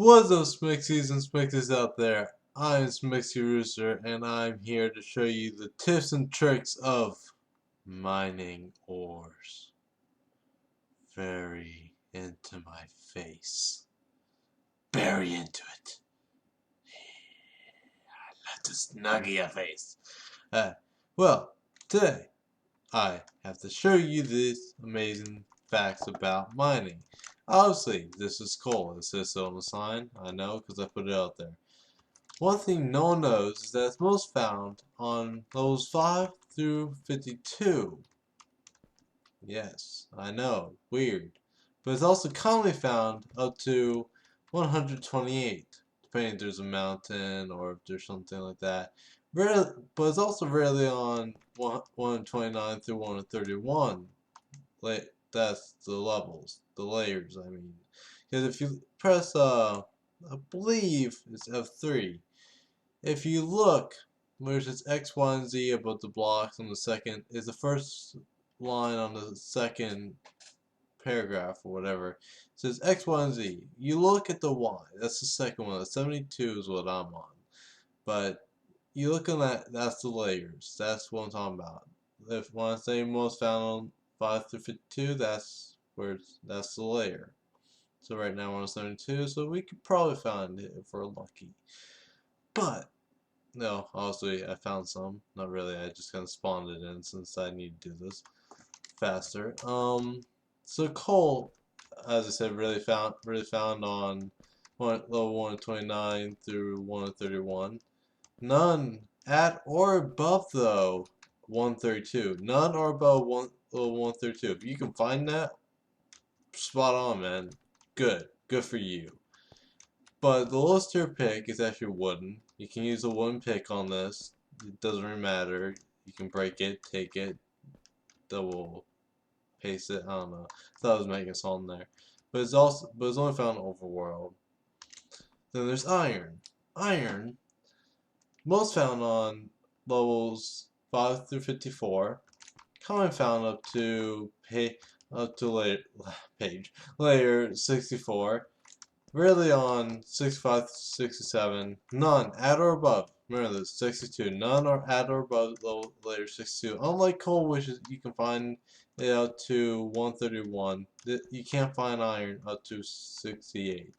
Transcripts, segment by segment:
What's up, Smixies and Smixies out there? I'm Smixy Rooster, and I'm here to show you the tips and tricks of mining ores. Very into my face. Very into it. Let to snuggie your face. Well, today I have to show you these amazing facts about mining. Obviously, this is coal. It says so on the sign. I know because I put it out there. One thing no one knows is that it's most found on levels 5 through 52. Yes, I know, weird. But it's also commonly found up to 128, depending if there's a mountain or if there's something like that. But it's also rarely on 129 through 131. That's the levels, the layers, I mean. Because if you press, I believe it's F3. If you look where it says X, Y, and Z above the blocks on the second, is the first line on the second paragraph or whatever. It says X, Y, and Z. You look at the Y. That's the second one. The 72 is what I'm on. But you look on that, that's the layers. That's what I'm talking about. If when I say most found on 5 through 52, that's that's the layer. So right now we're on 72, so we could probably find it if we're lucky. But no, honestly, I found some. Not really. I just kind of spawned it in since I need to do this faster. So coal, as I said, really found on level 129 through 131. None at or above though 132. None or above level 132. If you can find that, spot on, man. Good for you. But the lowest tier pick is actually wooden. You can use a wooden pick on this. It doesn't really matter. You can break it, take it, double paste it. I don't know. I thought I was making a song there. But it's only found in Overworld. Then there's iron. Iron, most found on levels 5 through 54. Common found up to layer 64. Rarely on 65 67. None at or above. Remember this, 62. None are at or above layer 62. Unlike coal, which you can find it up to 131, you can't find iron up to 68.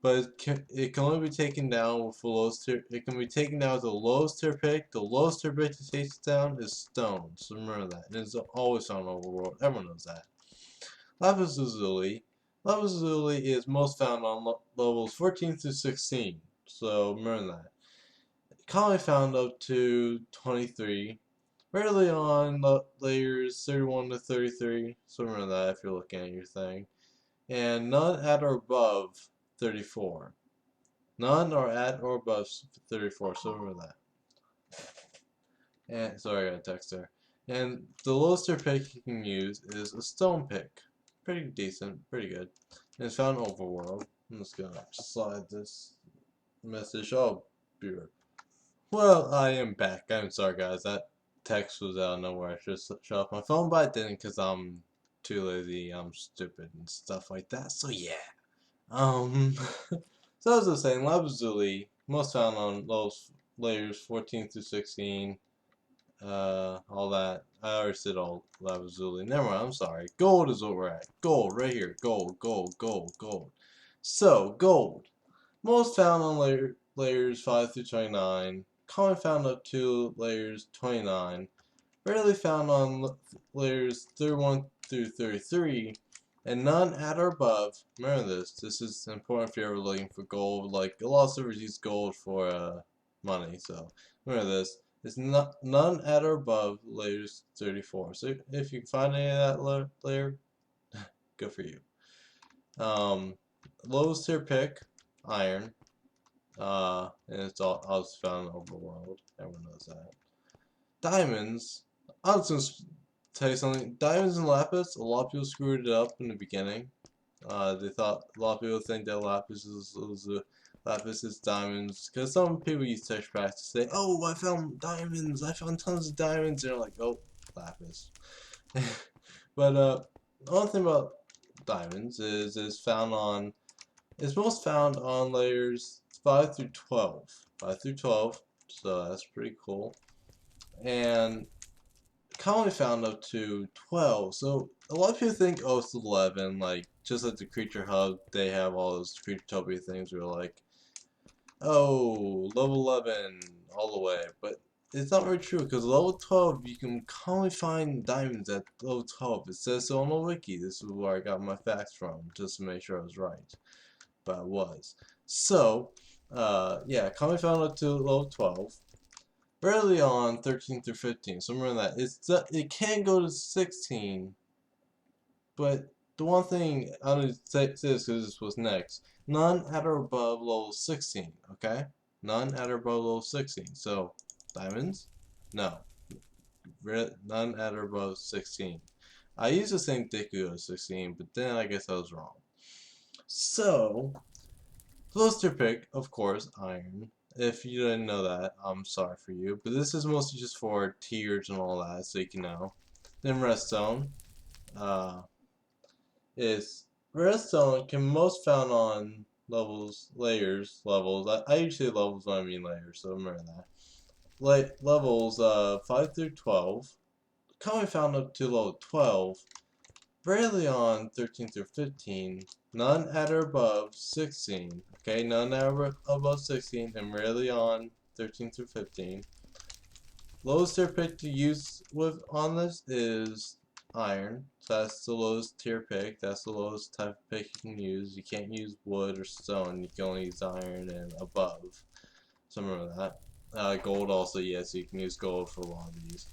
But it can only be taken down with the lowest tier. It can be taken down with the lowest tier pick. The lowest tier pick to take it down is stone. So remember that. And it's always found overworld. Everyone knows that. Lapis lazuli. Lapis lazuli is most found on levels 14 through 16. So remember that. Commonly found up to 23. Rarely on layers 31 to 33. So remember that if you're looking at your thing. And none at or above 34. None are at or above 34, so remember that. And sorry, I got a text there. And the lowest tier pick you can use is a stone pick. Pretty decent, pretty good. And it's found in Overworld. I'm just gonna slide this message. Oh, be right. Well, I am back. I'm sorry, guys. That text was out of nowhere. I should shut off my phone, but I didn't because I'm too lazy. I'm stupid and stuff like that. So yeah. So as I was saying, Labazuli, most found on those layers 14 through 16, all that. I already said all Labazuli. Never mind, I'm sorry. Gold is what we're at. Gold, right here. Gold, gold, gold, gold. So, gold. Most found on layers 5 through 29. Common found up to layers 29. Rarely found on layers 31 through 33. And none at or above. Remember this is important if you're ever looking for gold. Like, a lot of servers use gold for money, so remember this. It's none at or above layers 34. So if you can find any of that layer, good for you. Lowest tier pick, iron. And it's all also found in Overworld. Everyone knows that. Diamonds. I was gonna tell you something. Diamonds and lapis. A lot of people screwed it up in the beginning. They thought a lot of people think that lapis is diamonds because some people use text packs to say, "Oh, I found diamonds! I found tons of diamonds!" And they're like, "Oh, lapis." But the only thing about diamonds is it's found on It's most found on layers 5 through 12. 5 through 12, so that's pretty cool. And commonly found up to 12. So a lot of people think, oh, it's 11. Like, just like the Creature Hub, they have all those Creaturtopia things where like, oh, level 11 all the way. But it's not very true, because level 12, you can commonly find diamonds at level 12. It says so on the wiki. This is where I got my facts from, just to make sure I was right. But I was. So, yeah, commonly found up to level 12. Early on, 13 through 15. So remember that. It can go to 16, but the one thing I'm going to say this because this was next. None at or above level 16, okay? None at or above level 16. So, diamonds? No. None at or above 16. I used to think they could go to 16, but then I guess I was wrong. So, closer pick, of course, iron. If you didn't know that, I'm sorry for you. But this is mostly just for tiers and all that, so you can know. Then redstone. Is redstone can most found on levels. I usually say levels when I mean layers, so remember that. Levels 5 through 12. Commonly found up to level 12. Rarely on 13 through 15, none at or above 16. Okay, none at or above 16, and rarely on 13 through 15. Lowest tier pick to use with on this is iron. So that's the lowest tier pick. That's the lowest type of pick you can use. You can't use wood or stone. You can only use iron and above. So remember that. Gold also, yes, you can use gold for a lot of these.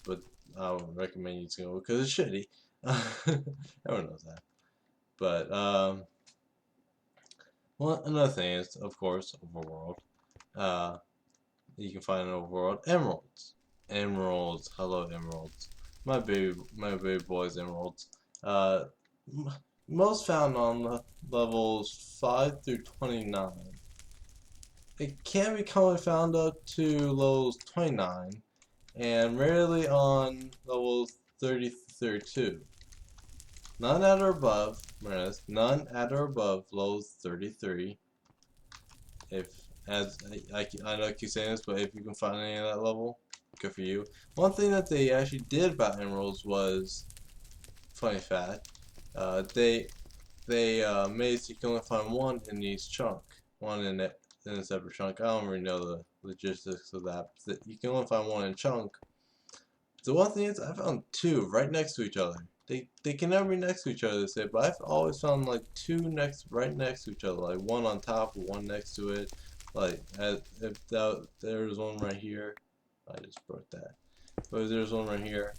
But I would recommend using gold because it's shitty. Everyone knows that. But well, another thing is, of course, overworld. You can find an overworld emeralds. Emeralds, hello emeralds. My baby boys emeralds. Uh, most found on levels 5 through 29. It can be commonly found up to levels 29, and rarely on levels 30 to 32. None at or above, none at or above levels 33. If, as I know I keep saying this, but if you can find any of that level, good for you. One thing that they actually did about emeralds was, funny fact, they made so you can only find one in each chunk, one in a separate chunk. I don't really know the logistics of that. But you can only find one in a chunk. The one thing is, I found two right next to each other. They can never be next to each other, they say, but I've always found like two right next to each other, like one on top, one next to it. Like if there's one right here, I just broke that. But if there's one right here,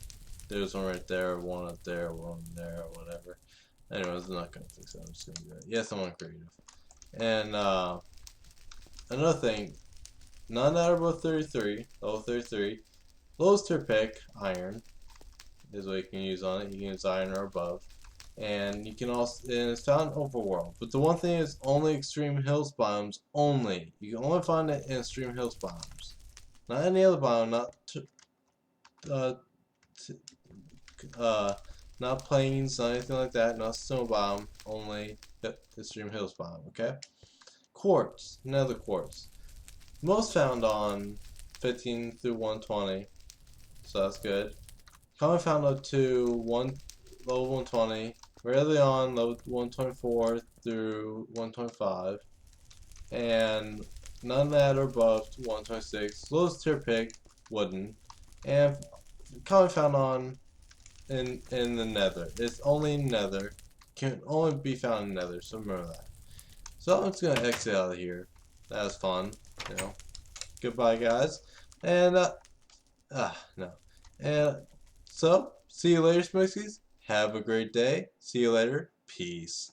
there's one right there, one up there, one there, whatever. Anyways, I'm not gonna fix that. I'm just gonna do it. Yes, I'm on creative. And another thing, none out of above 33, level 33. Lowest tier pick, iron, is what you can use on it. You can use iron or above. And you can also, and it's found in overworld. But the one thing is only extreme hills biomes only. You can only find it in extreme hills biomes. Not any other biome, not plains, not anything like that, not snow biome, only extreme hills biome, okay? Quartz, nether quartz. Most found on 15 through 120, so that's good. Common found up to level 120, rarely on level 124 through 125, and none that are above 126. Lowest tier pick, wooden, and common found on in the nether. It's only in nether. Can only be found in nether, so remember that. So I'm just gonna exit out of here. That was fun, you know. Goodbye, guys, and no, and so see you later, Smixies. Have a great day. See you later. Peace.